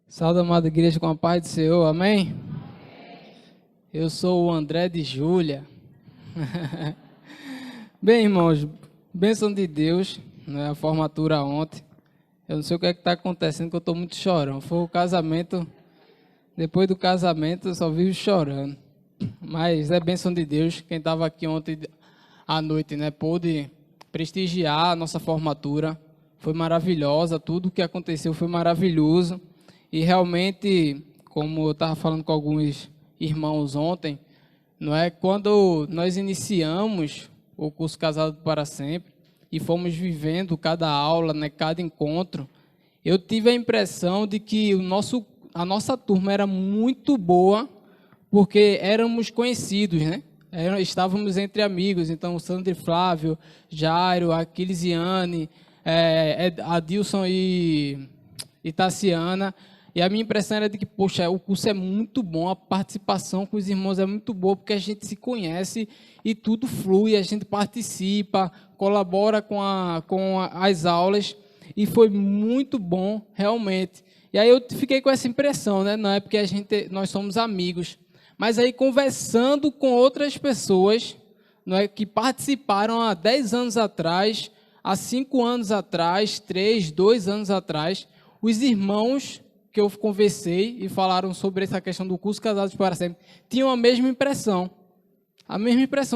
Salve, amada igreja, com a paz do Senhor, amém? Eu sou o André de Júlia. Bem, irmãos, bênção de Deus, né, a formatura ontem. Eu não sei o que é que está acontecendo, que eu estou muito chorando. Foi o casamento, depois do casamento eu só vivo chorando. Mas é bênção de Deus, quem estava aqui ontem à noite, né, pôde prestigiar a nossa formatura. Foi maravilhosa, tudo o que aconteceu foi maravilhoso. E realmente, como eu estava falando com alguns irmãos ontem, não é? Quando nós iniciamos o curso Casado para Sempre e fomos vivendo cada aula, né, cada encontro, eu tive a impressão de que a nossa turma era muito boa, porque éramos conhecidos, né? Estávamos entre amigos, então Sandro e Flávio, Jairo, Aquiles e Anne, Adilson e Tassiana. E a minha impressão era de que, poxa, o curso é muito bom, a participação com os irmãos é muito boa, porque a gente se conhece e tudo flui, a gente participa, colabora com as aulas, e foi muito bom, realmente. E aí eu fiquei com essa impressão, né? Não é porque nós somos amigos, mas aí conversando com outras pessoas, não é, que participaram há 10 anos atrás, há 5 anos atrás, 3, 2 anos atrás, os irmãos que eu conversei e falaram sobre essa questão do curso Casados para Sempre, tinham a mesma impressão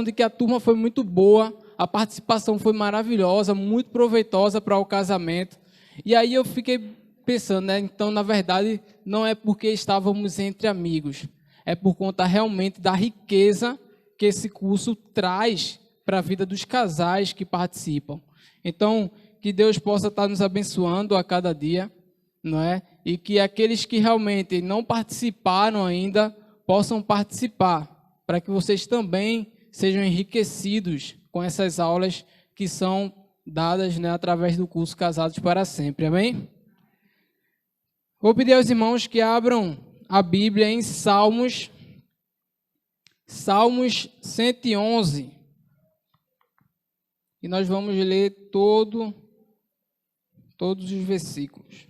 de que a turma foi muito boa, a participação foi maravilhosa, muito proveitosa para o casamento. E aí eu fiquei pensando, né? Então, na verdade, não é porque estávamos entre amigos, é por conta realmente da riqueza que esse curso traz para a vida dos casais que participam. Então, que Deus possa estar nos abençoando a cada dia, não é? E que aqueles que realmente não participaram ainda possam participar, para que vocês também sejam enriquecidos com essas aulas que são dadas, né, através do curso Casados para Sempre, amém? Vou pedir aos irmãos que abram a Bíblia em Salmos 111, e nós vamos ler todos os versículos.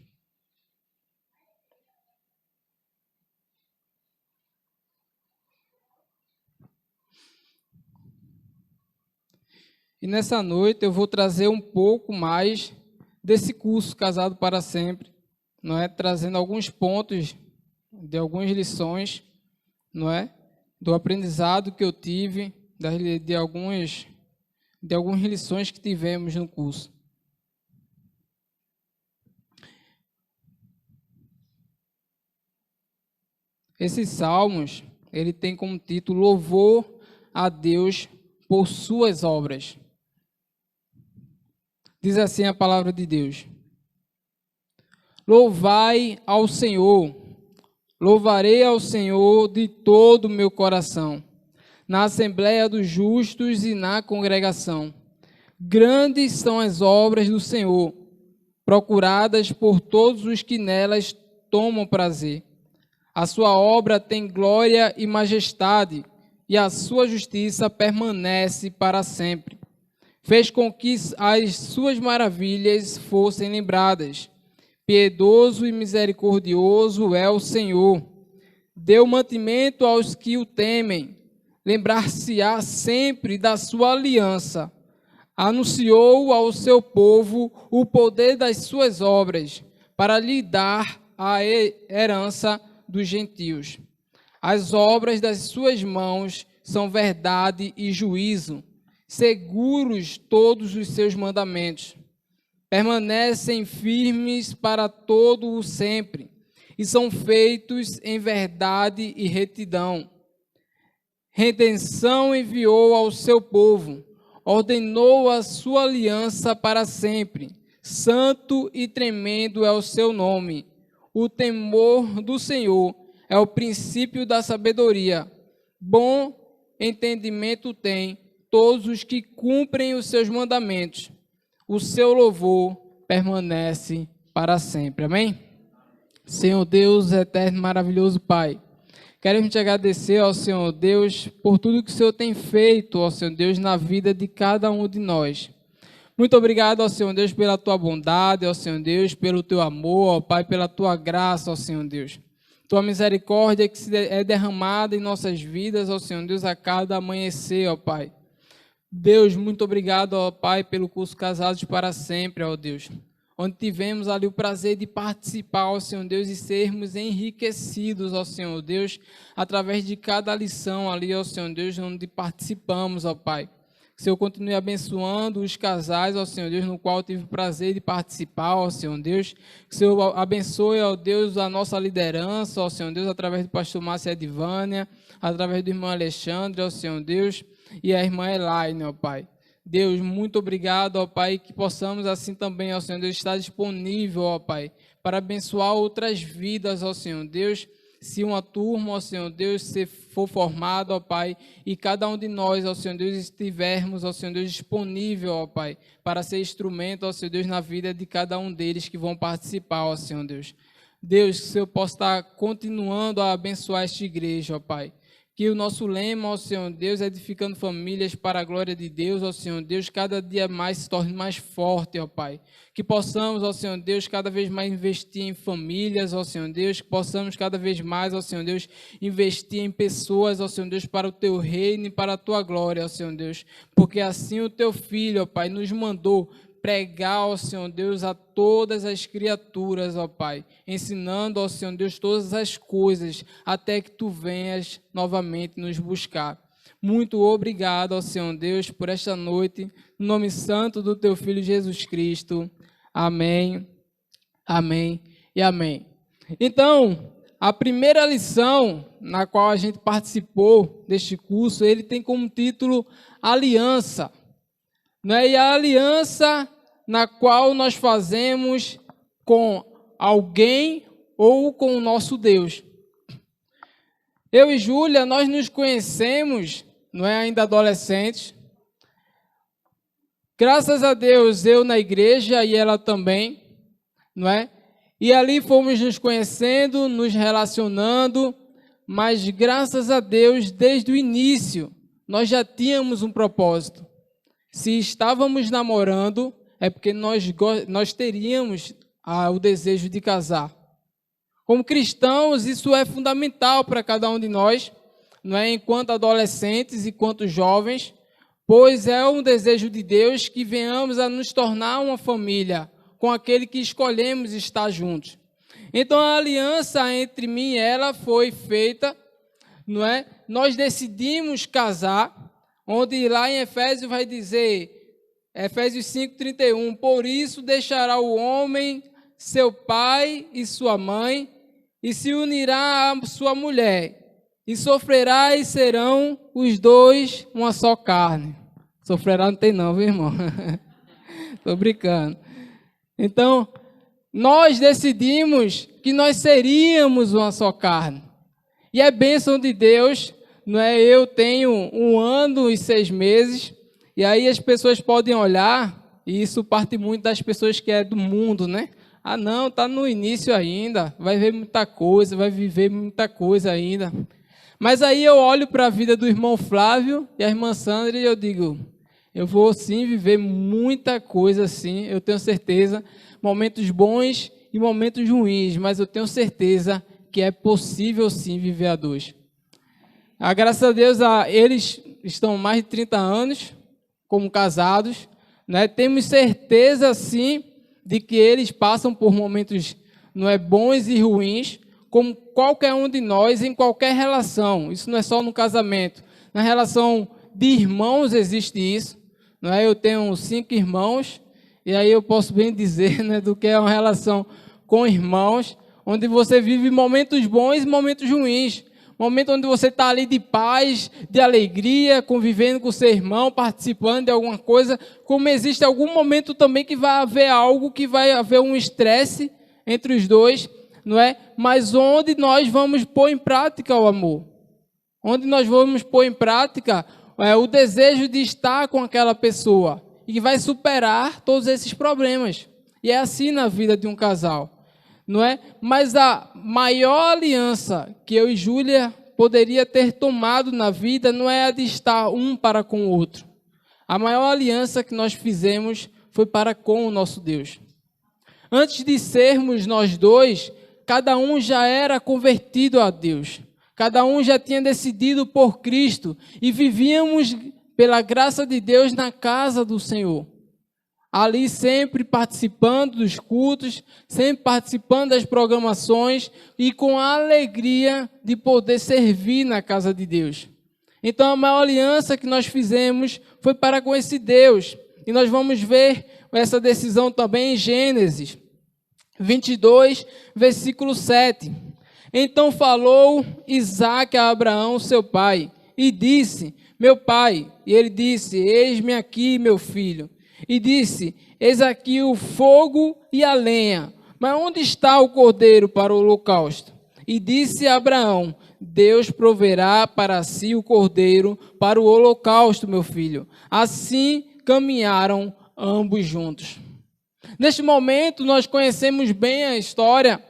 E nessa noite eu vou trazer um pouco mais desse curso Casado para Sempre, não é? Trazendo alguns pontos de algumas lições, não é? Do aprendizado que eu tive, de algumas lições que tivemos no curso. Esses salmos, ele tem como título Louvor a Deus por suas obras. Diz assim a palavra de Deus: Louvai ao Senhor, louvarei ao Senhor de todo o meu coração, na assembleia dos justos e na congregação. Grandes são as obras do Senhor, procuradas por todos os que nelas tomam prazer. A sua obra tem glória e majestade, e a sua justiça permanece para sempre. Fez com que as suas maravilhas fossem lembradas. Piedoso e misericordioso é o Senhor. Deu mantimento aos que o temem. Lembrar-se-á sempre da sua aliança. Anunciou ao seu povo o poder das suas obras, para lhe dar a herança dos gentios. As obras das suas mãos são verdade e juízo. Seguros todos os seus mandamentos, permanecem firmes para todo o sempre, e são feitos em verdade e retidão. Redenção enviou ao seu povo, ordenou a sua aliança para sempre. Santo e tremendo é o seu nome. O temor do Senhor é o princípio da sabedoria. Bom entendimento tem todos os que cumprem os seus mandamentos. O seu louvor permanece para sempre. Amém? Senhor Deus, eterno, maravilhoso Pai, queremos te agradecer, ao Senhor Deus, por tudo que o Senhor tem feito, ó Senhor Deus, na vida de cada um de nós. Muito obrigado, ó Senhor Deus, pela tua bondade, ó Senhor Deus, pelo teu amor, ó Pai, pela tua graça, ó Senhor Deus. Tua misericórdia que é derramada em nossas vidas, ó Senhor Deus, a cada amanhecer, ó Pai. Deus, muito obrigado, ó Pai, pelo curso Casados para Sempre, ó Deus. Onde tivemos ali o prazer de participar, ó Senhor Deus, e sermos enriquecidos, ó Senhor Deus, através de cada lição ali, ó Senhor Deus, onde participamos, ó Pai. Que o Senhor continue abençoando os casais, ó Senhor Deus, no qual eu tive o prazer de participar, ó Senhor Deus. Que o Senhor abençoe, ó Deus, a nossa liderança, ó Senhor Deus, através do pastor Márcio Edivânia, através do irmão Alexandre, ó Senhor Deus, e a irmã Elaine, ó Pai. Deus, muito obrigado, ó Pai, que possamos assim também, ó Senhor Deus, estar disponível, ó Pai, para abençoar outras vidas, ó Senhor Deus. Se uma turma, ó Senhor Deus, se for formada, ó Pai, e cada um de nós, ó Senhor Deus, estivermos, ó Senhor Deus, disponível, ó Pai, para ser instrumento, ó Senhor Deus, na vida de cada um deles que vão participar, ó Senhor Deus. Deus, que o Senhor possa estar continuando a abençoar esta igreja, ó Pai. Que o nosso lema, ó Senhor Deus, edificando famílias para a glória de Deus, ó Senhor Deus, cada dia mais se torne mais forte, ó Pai. Que possamos, ó Senhor Deus, cada vez mais investir em famílias, ó Senhor Deus, que possamos cada vez mais, ó Senhor Deus, investir em pessoas, ó Senhor Deus, para o Teu reino e para a Tua glória, ó Senhor Deus. Porque assim o Teu Filho, ó Pai, nos mandou pregar, ó Senhor Deus, a todas as criaturas, ó Pai, ensinando, ó Senhor Deus, todas as coisas, até que Tu venhas novamente nos buscar. Muito obrigado, ó Senhor Deus, por esta noite, no nome santo do Teu Filho Jesus Cristo. Amém, amém e amém. Então, a primeira lição na qual a gente participou deste curso, ele tem como título Aliança. E a aliança na qual nós fazemos com alguém ou com o nosso Deus. Eu e Júlia, nós nos conhecemos, ainda adolescentes. Graças a Deus, eu na igreja e ela também, E ali fomos nos conhecendo, nos relacionando, mas graças a Deus, desde o início, nós já tínhamos um propósito. Se estávamos namorando, é porque nós teríamos o desejo de casar. Como cristãos, isso é fundamental para cada um de nós, enquanto adolescentes e enquanto jovens, pois é um desejo de Deus que venhamos a nos tornar uma família com aquele que escolhemos estar juntos. Então, a aliança entre mim e ela foi feita, Nós decidimos casar, onde lá em Efésios vai dizer, Efésios 5:31, por isso deixará o homem seu pai e sua mãe, e se unirá à sua mulher, e sofrerá e serão os dois uma só carne. Sofrerá não tem não, viu, irmão? Estou brincando. Então, nós decidimos que nós seríamos uma só carne. E é bênção de Deus, Eu tenho 1 ano e 6 meses, e aí as pessoas podem olhar, e isso parte muito das pessoas que é do mundo, Ah, não, está no início ainda, vai ver muita coisa, vai viver muita coisa ainda. Mas aí eu olho para a vida do irmão Flávio e a irmã Sandra e eu digo, eu vou sim viver muita coisa sim, eu tenho certeza, momentos bons e momentos ruins, mas eu tenho certeza que é possível sim viver a dois. Graças a Deus, eles estão mais de 30 anos como casados, Temos certeza, sim, de que eles passam por momentos bons e ruins, como qualquer um de nós em qualquer relação. Isso não é só no casamento. Na relação de irmãos existe isso. Eu tenho 5 irmãos, e aí eu posso bem dizer do que é uma relação com irmãos, onde você vive momentos bons e momentos ruins. Momento onde você está ali de paz, de alegria, convivendo com seu irmão, participando de alguma coisa, como existe algum momento também que vai haver algo, que vai haver um estresse entre os dois, Mas onde nós vamos pôr em prática o amor? Onde nós vamos pôr em prática o desejo de estar com aquela pessoa, e que vai superar todos esses problemas. E é assim na vida de um casal. Mas a maior aliança que eu e Júlia poderia ter tomado na vida não é a de estar um para com o outro. A maior aliança que nós fizemos foi para com o nosso Deus. Antes de sermos nós dois, cada um já era convertido a Deus. Cada um já tinha decidido por Cristo e vivíamos pela graça de Deus na casa do Senhor. Ali sempre participando dos cultos, sempre participando das programações e com a alegria de poder servir na casa de Deus. Então a maior aliança que nós fizemos foi para com esse Deus. E nós vamos ver essa decisão também em Gênesis 22, versículo 7. Então falou Isaque a Abraão, seu pai, e disse: meu pai. E ele disse: eis-me aqui, meu filho. E disse: eis aqui o fogo e a lenha, mas onde está o cordeiro para o holocausto? E disse a Abraão: Deus proverá para si o cordeiro para o holocausto, meu filho. Assim caminharam ambos juntos. Neste momento, nós conhecemos bem a história,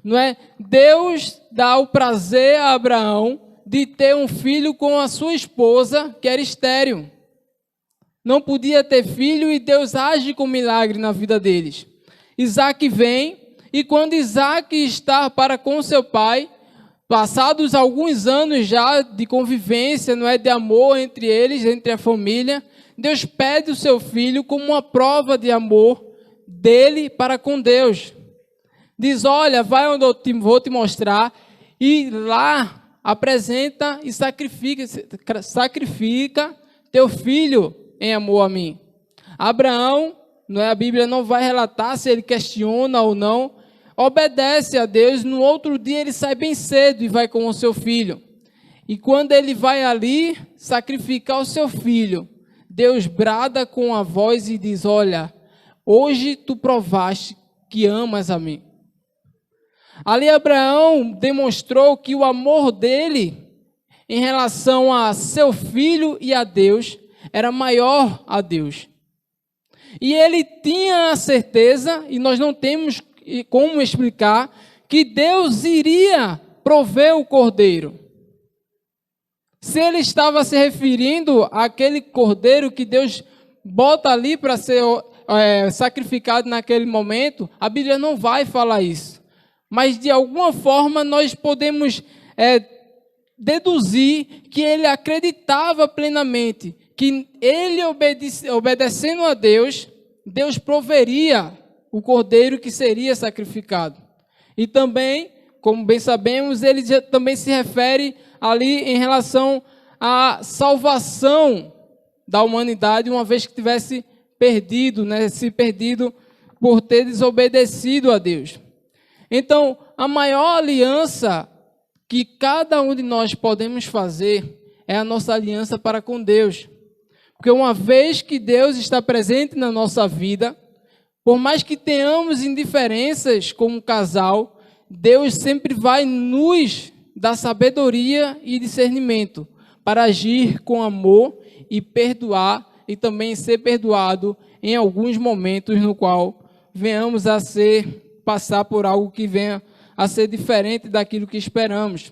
não é? Deus dá o prazer a Abraão de ter um filho com a sua esposa, que era estéril. Não podia ter filho e Deus age com milagre na vida deles. Isaque vem, e quando Isaque está para com seu pai, passados alguns anos já de convivência, não é, de amor entre eles, entre a família, Deus pede o seu filho como uma prova de amor dele para com Deus. Diz: olha, vai onde eu vou te mostrar, e lá apresenta e sacrifica teu filho em amor a mim. Abraão, não é, a Bíblia não vai relatar se ele questiona ou não, obedece a Deus. No outro dia ele sai bem cedo e vai com o seu filho. E quando ele vai ali sacrificar o seu filho, Deus brada com a voz e diz: olha, hoje tu provaste que amas a mim. Ali Abraão demonstrou que o amor dele em relação a seu filho e a Deus era maior a Deus. E ele tinha a certeza, e nós não temos como explicar, que Deus iria prover o cordeiro. Se ele estava se referindo àquele cordeiro que Deus bota ali para ser sacrificado naquele momento, a Bíblia não vai falar isso. Mas de alguma forma nós podemos deduzir que ele acreditava plenamente que ele obedecendo a Deus, Deus proveria o cordeiro que seria sacrificado. E também, como bem sabemos, ele também se refere ali em relação à salvação da humanidade, uma vez que tivesse perdido, né, se perdido por ter desobedecido a Deus. Então, a maior aliança que cada um de nós podemos fazer é a nossa aliança para com Deus. Porque uma vez que Deus está presente na nossa vida, por mais que tenhamos indiferenças como casal, Deus sempre vai nos dar sabedoria e discernimento para agir com amor e perdoar, e também ser perdoado em alguns momentos no qual venhamos a passar por algo que venha a ser diferente daquilo que esperamos.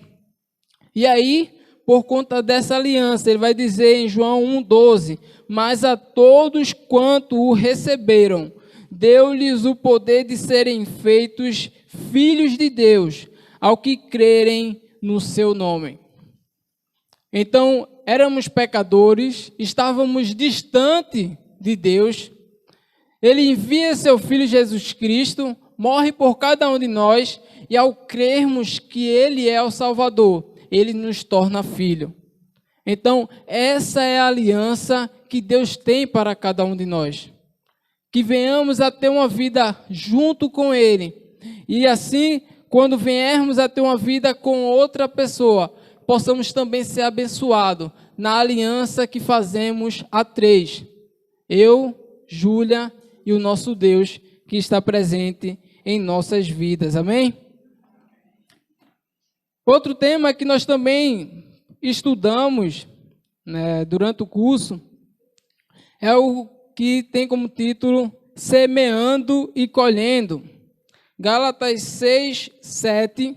E aí, por conta dessa aliança, ele vai dizer em João 1,12: mas a todos quanto o receberam, deu-lhes o poder de serem feitos filhos de Deus, ao que crerem no seu nome. Então, éramos pecadores, estávamos distante de Deus. Ele envia seu Filho Jesus Cristo, morre por cada um de nós, e ao crermos que Ele é o Salvador, Ele nos torna filho. Então, essa é a aliança que Deus tem para cada um de nós. Que venhamos a ter uma vida junto com Ele. E assim, quando viermos a ter uma vida com outra pessoa, possamos também ser abençoados na aliança que fazemos a três. Eu, Júlia e o nosso Deus que está presente em nossas vidas. Amém? Outro tema que nós também estudamos, né, durante o curso é o que tem como título Semeando e Colhendo. Gálatas 6, 7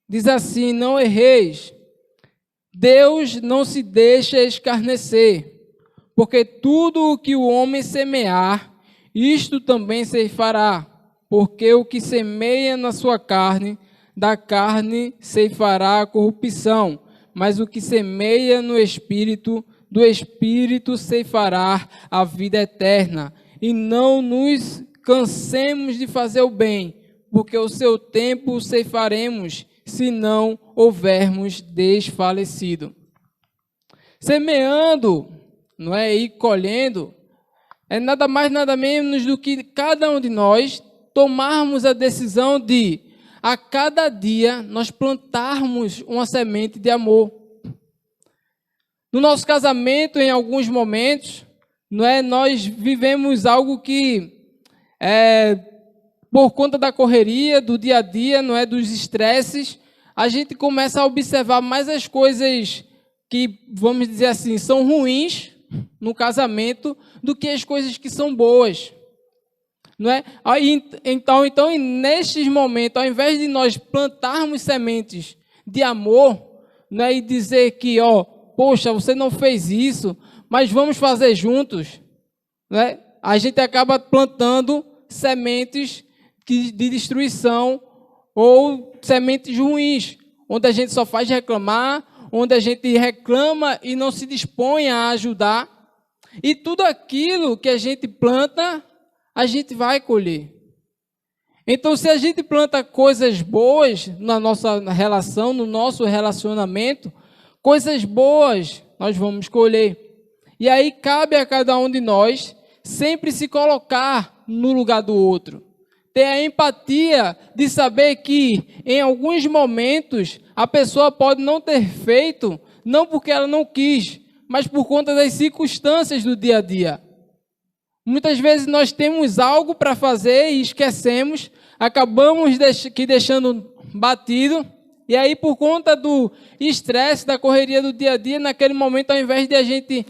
diz assim: não erreis, Deus não se deixa escarnecer, porque tudo o que o homem semear, isto também ceifará, porque o que semeia na sua carne, da carne ceifará a corrupção, mas o que semeia no Espírito, do Espírito ceifará a vida eterna. E não nos cansemos de fazer o bem, porque o seu tempo ceifaremos, se não houvermos desfalecido. Semeando, não é, e colhendo, é nada mais, nada menos do que cada um de nós tomarmos a decisão de, a cada dia, nós plantarmos uma semente de amor. No nosso casamento, em alguns momentos, não é, nós vivemos algo que, por conta da correria, do dia a dia, não é, dos estresses, a gente começa a observar mais as coisas que, vamos dizer assim, são ruins no casamento do que as coisas que são boas. Não é? Então, nestes momentos, ao invés de nós plantarmos sementes de amor, não é, e dizer que, poxa, você não fez isso, mas vamos fazer juntos, né? A gente acaba plantando sementes de destruição ou sementes ruins, onde a gente só faz reclamar, onde a gente reclama e não se dispõe a ajudar. E tudo aquilo que a gente planta, a gente vai colher. Então, se a gente planta coisas boas na nossa relação, no nosso relacionamento, coisas boas nós vamos colher. E aí cabe a cada um de nós sempre se colocar no lugar do outro. Ter a empatia de saber que em alguns momentos a pessoa pode não ter feito, não porque ela não quis, mas por conta das circunstâncias do dia a dia. Muitas vezes nós temos algo para fazer e esquecemos, acabamos deixando batido, e aí por conta do estresse, da correria do dia a dia, naquele momento, ao invés de a gente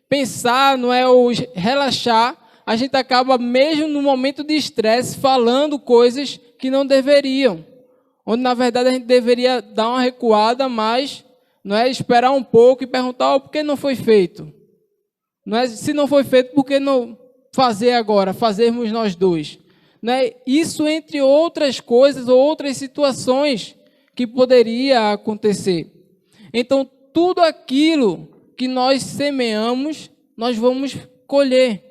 pensar, não é, ou relaxar, a gente acaba mesmo no momento de estresse falando coisas que não deveriam, onde na verdade a gente deveria dar uma recuada, mas não é, esperar um pouco e perguntar por que não foi feito. Não é, se não foi feito, por que não fazer agora, fazermos nós dois? Não é, isso entre outras coisas ou outras situações que poderia acontecer. Então, tudo aquilo que nós semeamos, nós vamos colher.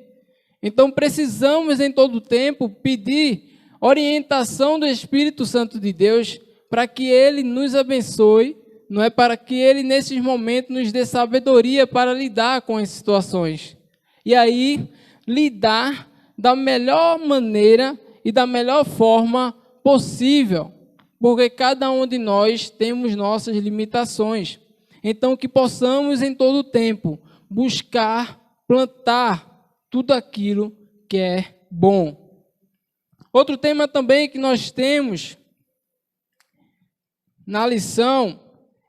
Então, precisamos em todo tempo pedir orientação do Espírito Santo de Deus para que Ele nos abençoe, não é, para que Ele nesses momentos nos dê sabedoria para lidar com as situações. E aí, lidar da melhor maneira e da melhor forma possível, porque cada um de nós temos nossas limitações. Então, que possamos em todo tempo buscar plantar tudo aquilo que é bom. Outro tema também que nós temos na lição,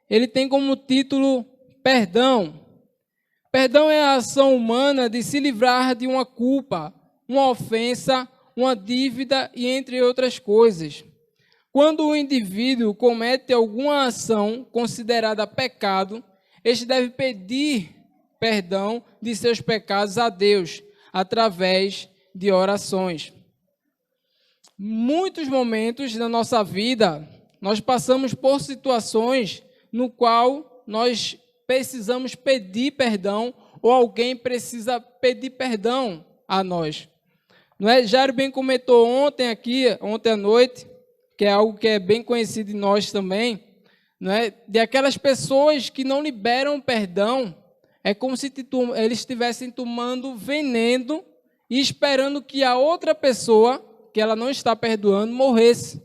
ele tem como título perdão. Perdão é a ação humana de se livrar de uma culpa, uma ofensa, uma dívida e entre outras coisas. Quando o indivíduo comete alguma ação considerada pecado, este deve pedir perdão de seus pecados a Deus, através de orações. Muitos momentos da nossa vida, nós passamos por situações no qual nós precisamos pedir perdão ou alguém precisa pedir perdão a nós. Não é? Jairo bem comentou ontem à noite, que é algo que é bem conhecido de nós também, não é? De aquelas pessoas que não liberam perdão, é como se eles estivessem tomando veneno e esperando que a outra pessoa, que ela não está perdoando, morresse.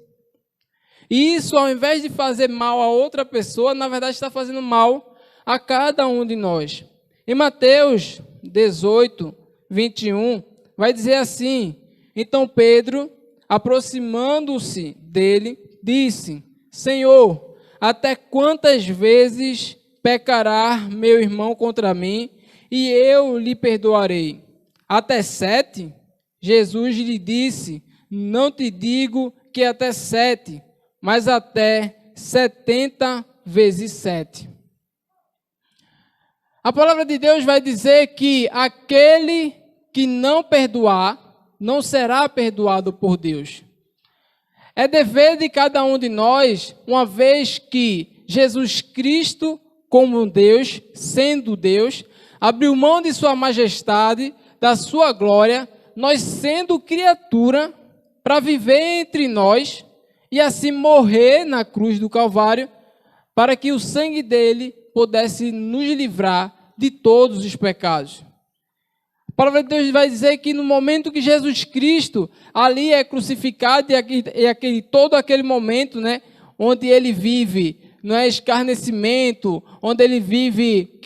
E isso, ao invés de fazer mal a outra pessoa, na verdade está fazendo mal a cada um de nós. Em Mateus 18, 21, vai dizer assim: então Pedro, aproximando-se dele, disse: Senhor, até quantas vezes pecará meu irmão contra mim, e eu lhe perdoarei? Até 7? Jesus lhe disse: não te digo que até 7, mas até 70 vezes 7. A palavra de Deus vai dizer que aquele que não perdoar, não será perdoado por Deus. É dever de cada um de nós, uma vez que Jesus Cristo, como Deus, sendo Deus, abriu mão de sua majestade, da sua glória, nós sendo criatura, para viver entre nós e assim morrer na cruz do Calvário, para que o sangue dele pudesse nos livrar de todos os pecados. A palavra de Deus vai dizer que no momento que Jesus Cristo ali é crucificado, todo aquele momento, né, onde ele vive, não é escarnecimento, onde ele vive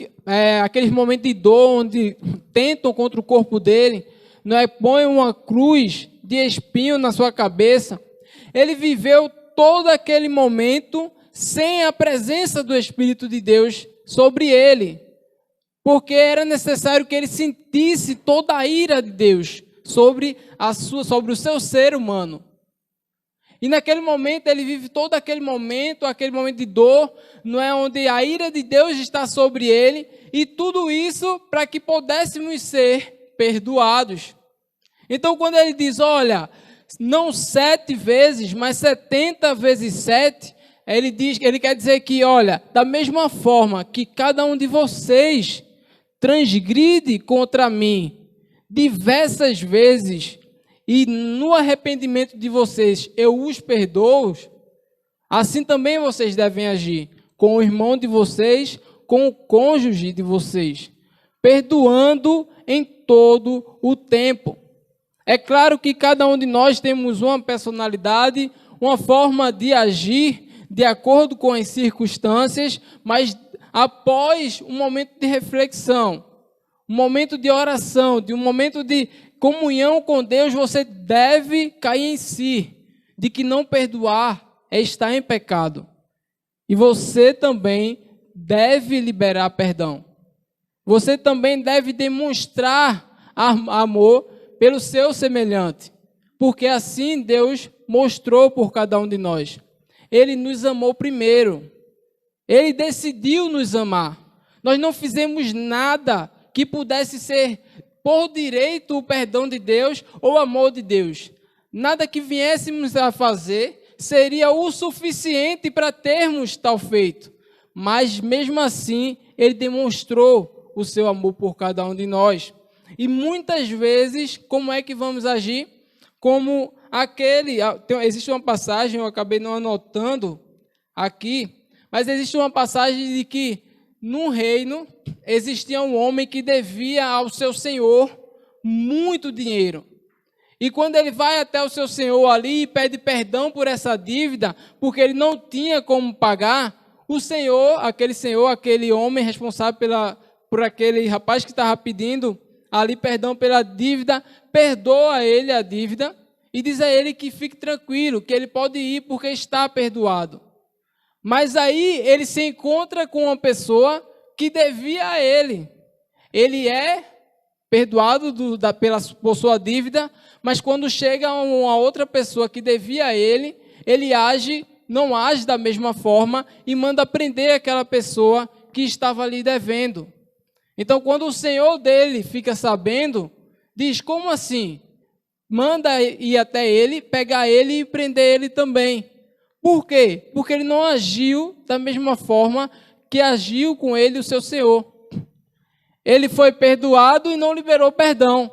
aqueles momentos de dor, onde tentam contra o corpo dele, não é, põe uma cruz de espinho na sua cabeça. Ele viveu todo aquele momento sem a presença do Espírito de Deus sobre ele, porque era necessário que ele sentisse toda a ira de Deus sobre o seu ser humano. E naquele momento ele vive todo aquele momento de dor, não é, onde a ira de Deus está sobre ele, e tudo isso para que pudéssemos ser perdoados. Então quando ele diz, olha, não 7 vezes, mas 70 vezes 7, ele quer dizer que, olha, da mesma forma que cada um de vocês transgride contra mim diversas vezes, e no arrependimento de vocês eu os perdoo, assim também vocês devem agir com o irmão de vocês, com o cônjuge de vocês, perdoando em todo o tempo. É claro que cada um de nós temos uma personalidade, uma forma de agir de acordo com as circunstâncias, mas após um momento de reflexão, um momento de oração, um momento de comunhão com Deus, você deve cair em si, de que não perdoar é estar em pecado. E você também deve liberar perdão. Você também deve demonstrar amor pelo seu semelhante, porque assim Deus mostrou por cada um de nós. Ele nos amou primeiro. Ele decidiu nos amar. Nós não fizemos nada que pudesse ser por direito o perdão de Deus ou o amor de Deus. Nada que viéssemos a fazer seria o suficiente para termos tal feito. Mas mesmo assim, ele demonstrou o seu amor por cada um de nós. E muitas vezes, como é que vamos agir? Como existe uma passagem, eu acabei não anotando aqui, mas existe uma passagem de que num reino existia um homem que devia ao seu senhor muito dinheiro. E quando ele vai até o seu senhor ali e pede perdão por essa dívida, porque ele não tinha como pagar, aquele homem responsável por aquele rapaz que estava pedindo ali perdão pela dívida, perdoa ele a dívida e diz a ele que fique tranquilo, que ele pode ir porque está perdoado. Mas aí ele se encontra com uma pessoa que devia a ele. Ele é perdoado por sua dívida, mas quando chega uma outra pessoa que devia a ele, ele não age da mesma forma e manda prender aquela pessoa que estava ali devendo. Então, quando o senhor dele fica sabendo, diz, como assim? Manda ir até ele, pegar ele e prender ele também. Por quê? Porque ele não agiu da mesma forma que agiu com ele o seu senhor. Ele foi perdoado e não liberou perdão.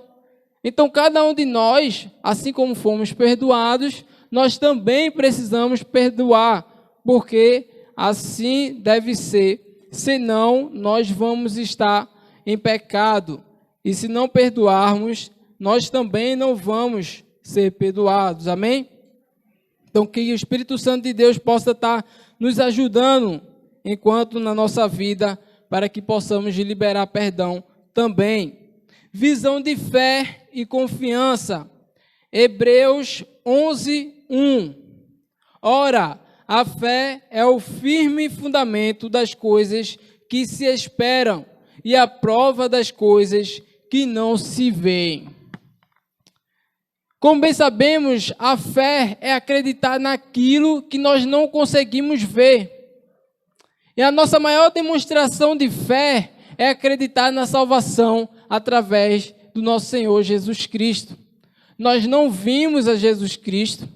Então, cada um de nós, assim como fomos perdoados, nós também precisamos perdoar, porque assim deve ser, senão nós vamos estar em pecado. E se não perdoarmos, nós também não vamos ser perdoados. Amém? Então, que o Espírito Santo de Deus possa estar nos ajudando enquanto na nossa vida, para que possamos liberar perdão também. Visão de fé e confiança. Hebreus 11:1. Ora, a fé é o firme fundamento das coisas que se esperam e a prova das coisas que não se veem. Como bem sabemos, a fé é acreditar naquilo que nós não conseguimos ver. E a nossa maior demonstração de fé é acreditar na salvação através do nosso Senhor Jesus Cristo. nós não vimos a Jesus Cristo,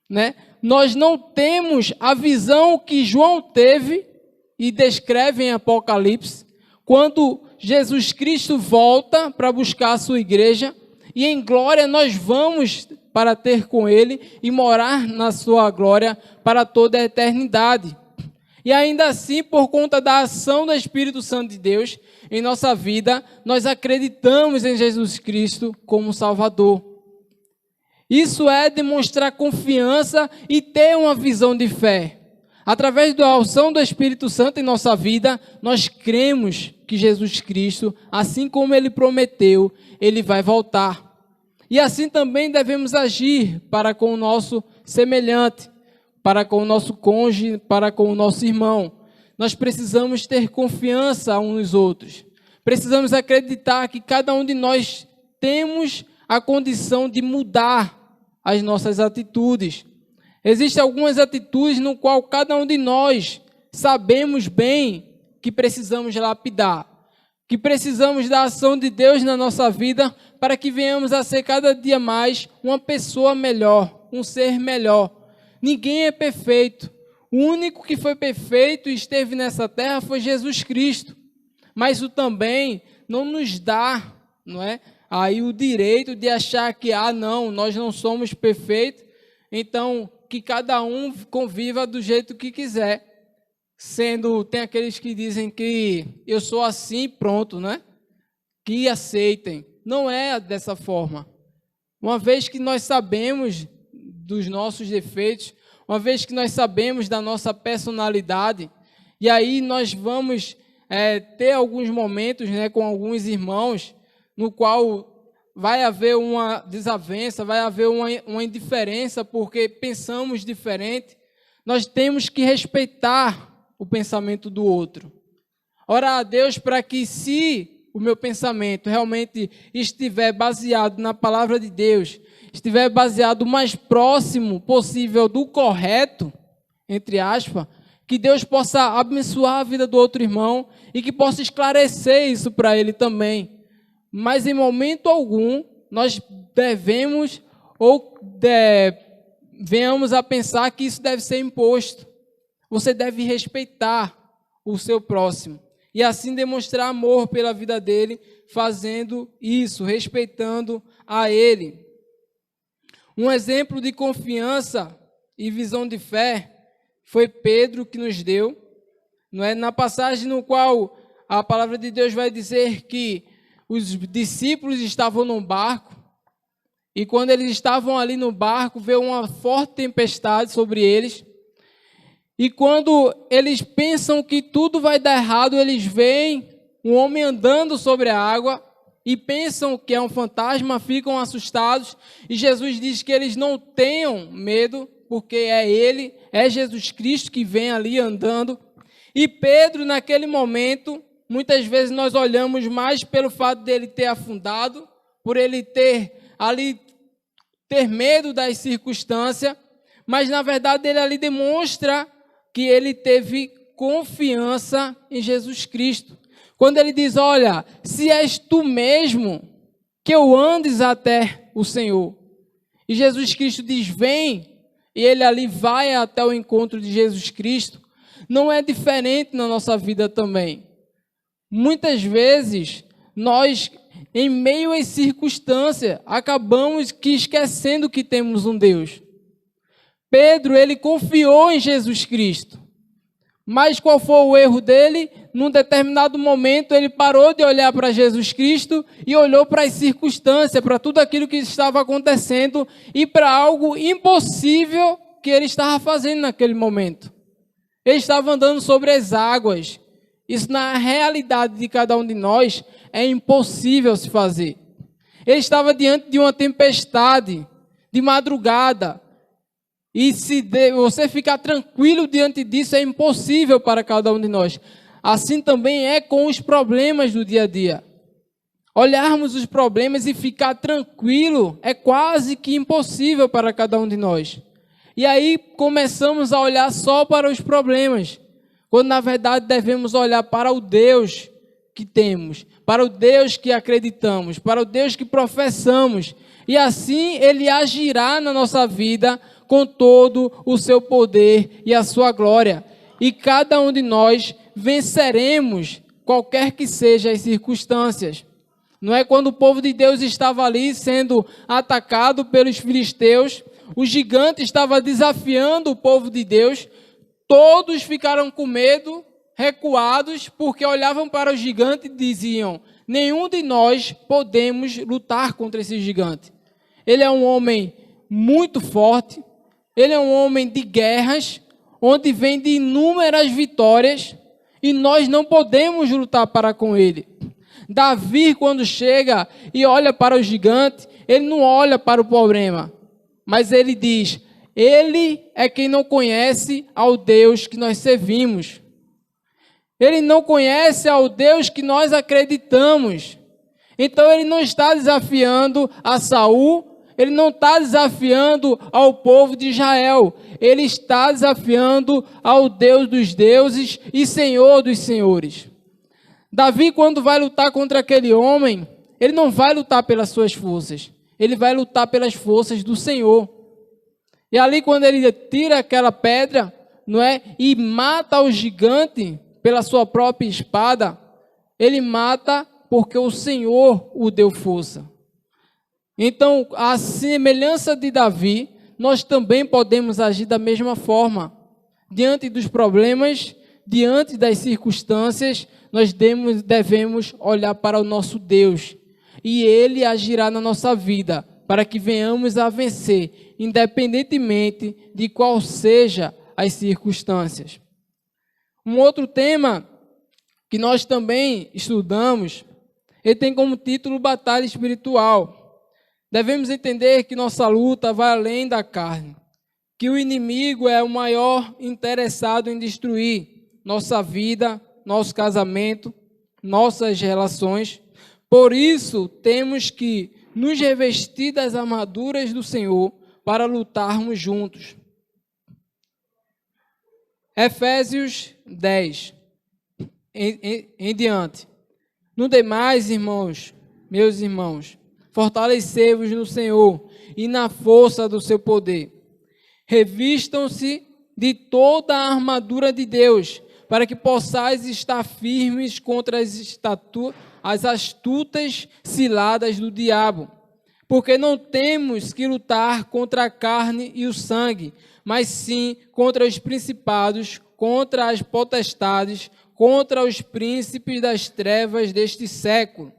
né? Nós não temos a visão que João teve e descreve em Apocalipse, quando Jesus Cristo volta para buscar a sua igreja, e em glória nós vamos para ter com Ele e morar na sua glória para toda a eternidade. E ainda assim, por conta da ação do Espírito Santo de Deus em nossa vida, nós acreditamos em Jesus Cristo como Salvador. Isso é demonstrar confiança e ter uma visão de fé. Através da ação do Espírito Santo em nossa vida, nós cremos que Jesus Cristo, assim como Ele prometeu, Ele vai voltar. E assim também devemos agir para com o nosso semelhante, para com o nosso cônjuge, para com o nosso irmão. Nós precisamos ter confiança uns nos outros. Precisamos acreditar que cada um de nós temos a condição de mudar as nossas atitudes. Existem algumas atitudes no qual cada um de nós sabemos bem que precisamos lapidar, que precisamos da ação de Deus na nossa vida para que venhamos a ser cada dia mais uma pessoa melhor, um ser melhor. Ninguém é perfeito. O único que foi perfeito e esteve nessa terra foi Jesus Cristo. Mas isso também não nos dá, não é, aí o direito de achar que, não, nós não somos perfeitos, então que cada um conviva do jeito que quiser. Tem aqueles que dizem que eu sou assim, pronto, né? Que aceitem. Não é dessa forma. Uma vez que nós sabemos dos nossos defeitos, uma vez que nós sabemos da nossa personalidade, e aí nós vamos ter alguns momentos, né, com alguns irmãos, no qual vai haver uma desavença, vai haver uma indiferença, porque pensamos diferente. Nós temos que respeitar o pensamento do outro. Orar a Deus para que, se o meu pensamento realmente estiver baseado na palavra de Deus, estiver baseado o mais próximo possível do correto, entre aspas, que Deus possa abençoar a vida do outro irmão e que possa esclarecer isso para ele também. Mas em momento algum nós devemos venhamos a pensar que isso deve ser imposto. Você deve respeitar o seu próximo e assim demonstrar amor pela vida dele, fazendo isso, respeitando a ele. Um exemplo de confiança e visão de fé foi Pedro que nos deu, não é? Na passagem no qual a palavra de Deus vai dizer que os discípulos estavam num barco, e quando eles estavam ali no barco, veio uma forte tempestade sobre eles, e quando eles pensam que tudo vai dar errado, eles veem um homem andando sobre a água, e pensam que é um fantasma, ficam assustados, e Jesus diz que eles não tenham medo, porque é Ele, é Jesus Cristo que vem ali andando. E Pedro, naquele momento, muitas vezes nós olhamos mais pelo fato dele ter afundado, por ele ter medo das circunstâncias, mas na verdade ele ali demonstra que ele teve confiança em Jesus Cristo. Quando ele diz, olha, se és tu mesmo, que eu andes até o Senhor. E Jesus Cristo diz, vem, e ele ali vai até o encontro de Jesus Cristo. Não é diferente na nossa vida também. Muitas vezes, nós, em meio às circunstâncias, acabamos esquecendo que temos um Deus. Pedro, ele confiou em Jesus Cristo. Mas qual foi o erro dele? Num determinado momento, ele parou de olhar para Jesus Cristo e olhou para as circunstâncias, para tudo aquilo que estava acontecendo e para algo impossível que ele estava fazendo naquele momento. Ele estava andando sobre as águas. Isso, na realidade de cada um de nós, é impossível se fazer. Ele estava diante de uma tempestade, de madrugada. E se você ficar tranquilo diante disso, é impossível para cada um de nós. Assim também é com os problemas do dia a dia. Olharmos os problemas e ficar tranquilo é quase que impossível para cada um de nós. E aí começamos a olhar só para os problemas, quando na verdade devemos olhar para o Deus que temos, para o Deus que acreditamos, para o Deus que professamos. e assim Ele agirá na nossa vida com todo o seu poder e a sua glória. E cada um de nós venceremos qualquer que sejam as circunstâncias. Não é quando o povo de Deus estava ali sendo atacado pelos filisteus, o gigante estava desafiando o povo de Deus, todos ficaram com medo, recuados, porque olhavam para o gigante e diziam: nenhum de nós podemos lutar contra esse gigante. Ele é um homem muito forte, ele é um homem de guerras, onde vem de inúmeras vitórias, e nós não podemos lutar para com ele. Davi, quando chega e olha para o gigante, ele não olha para o problema, mas ele diz: ele é quem não conhece ao Deus que nós servimos. Ele não conhece ao Deus que nós acreditamos. Então ele não está desafiando a Saul, ele não está desafiando ao povo de Israel. Ele está desafiando ao Deus dos deuses e Senhor dos senhores. Davi, quando vai lutar contra aquele homem, ele não vai lutar pelas suas forças. Ele vai lutar pelas forças do Senhor. E ali, quando ele tira aquela pedra, não é, e mata o gigante pela sua própria espada, ele mata porque o Senhor o deu força. Então, a semelhança de Davi, nós também podemos agir da mesma forma. Diante dos problemas, diante das circunstâncias, nós devemos olhar para o nosso Deus. E Ele agirá na nossa vida, para que venhamos a vencer, independentemente de qual seja as circunstâncias. Um outro tema que nós também estudamos, ele tem como título Batalha Espiritual. Devemos entender que nossa luta vai além da carne, que o inimigo é o maior interessado em destruir nossa vida, nosso casamento, nossas relações. Por isso, temos que nos revestir das armaduras do Senhor para lutarmos juntos. Efésios 10, em diante. No demais, irmãos, meus irmãos, fortalecei-vos no Senhor e na força do seu poder. Revistam-se de toda a armadura de Deus, para que possais estar firmes contra as astutas ciladas do diabo. Porque não temos que lutar contra a carne e o sangue, mas sim contra os principados, contra as potestades, contra os príncipes das trevas deste século,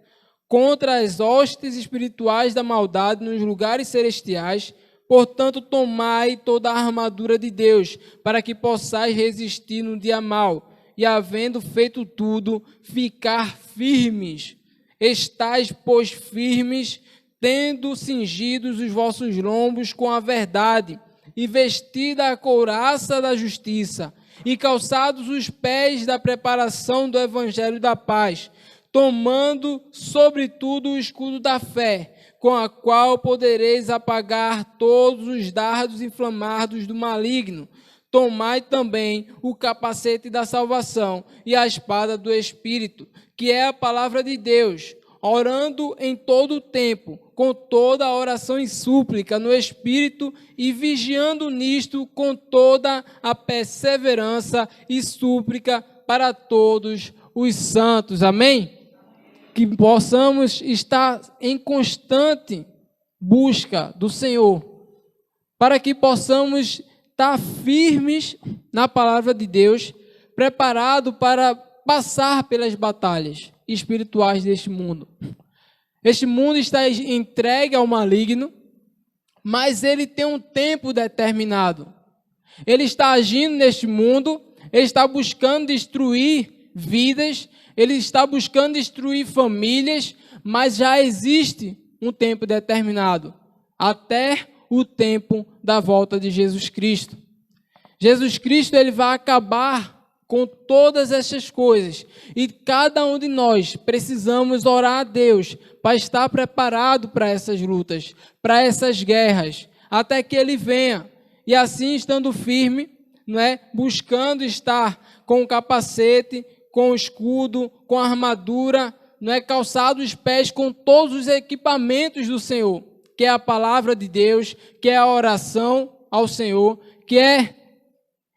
contra as hostes espirituais da maldade nos lugares celestiais. Portanto, tomai toda a armadura de Deus, para que possais resistir no dia mau, e havendo feito tudo, ficar firmes. Estais, pois, firmes, tendo cingidos os vossos lombos com a verdade, e vestida a couraça da justiça, e calçados os pés da preparação do evangelho da paz, tomando, sobretudo, o escudo da fé, com a qual podereis apagar todos os dardos inflamados do maligno. Tomai também o capacete da salvação e a espada do Espírito, que é a palavra de Deus, orando em todo o tempo, com toda a oração e súplica no Espírito, e vigiando nisto com toda a perseverança e súplica para todos os santos. Amém? Que possamos estar em constante busca do Senhor, para que possamos estar firmes na palavra de Deus, preparado para passar pelas batalhas espirituais deste mundo. Este mundo está entregue ao maligno, mas ele tem um tempo determinado. Ele está agindo neste mundo, ele está buscando destruir vidas, ele está buscando destruir famílias, mas já existe um tempo determinado, até o tempo da volta de Jesus Cristo. Jesus Cristo, ele vai acabar com todas essas coisas, e cada um de nós precisamos orar a Deus para estar preparado para essas lutas, para essas guerras, até que ele venha. E assim, estando firme, não é, buscando estar com o capacete, com o escudo, com a armadura, não é, calçado os pés com todos os equipamentos do Senhor, que é a palavra de Deus, que é a oração ao Senhor, que é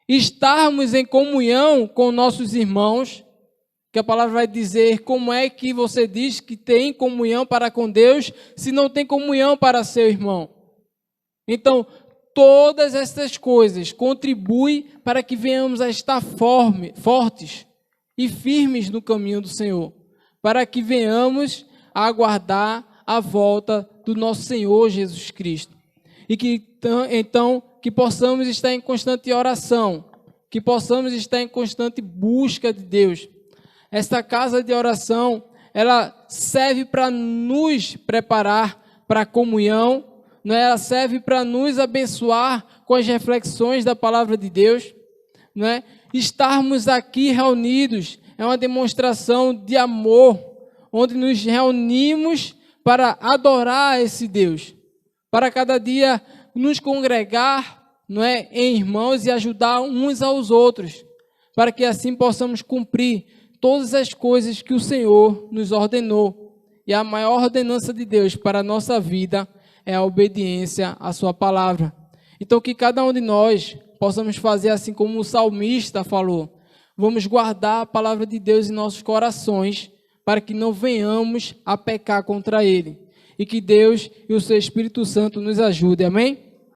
estarmos em comunhão com nossos irmãos, que a palavra vai dizer como é que você diz que tem comunhão para com Deus, se não tem comunhão para seu irmão. Então, todas essas coisas contribuem para que venhamos a estar fortes e firmes no caminho do Senhor, para que venhamos a aguardar a volta do nosso Senhor Jesus Cristo. E que então que possamos estar em constante oração, que possamos estar em constante busca de Deus. Esta casa de oração, ela serve para nos preparar para a comunhão, não é? Ela serve para nos abençoar com as reflexões da palavra de Deus, não é? Estarmos aqui reunidos é uma demonstração de amor, onde nos reunimos para adorar esse Deus, para cada dia nos congregar, não é, em irmãos e ajudar uns aos outros, para que assim possamos cumprir todas as coisas que o Senhor nos ordenou. E a maior ordenança de Deus para a nossa vida é a obediência à sua palavra. Então que cada um de nós possamos fazer assim como o salmista falou. Vamos guardar a palavra de Deus em nossos corações, para que não venhamos a pecar contra Ele. E que Deus e o seu Espírito Santo nos ajudem. Amém?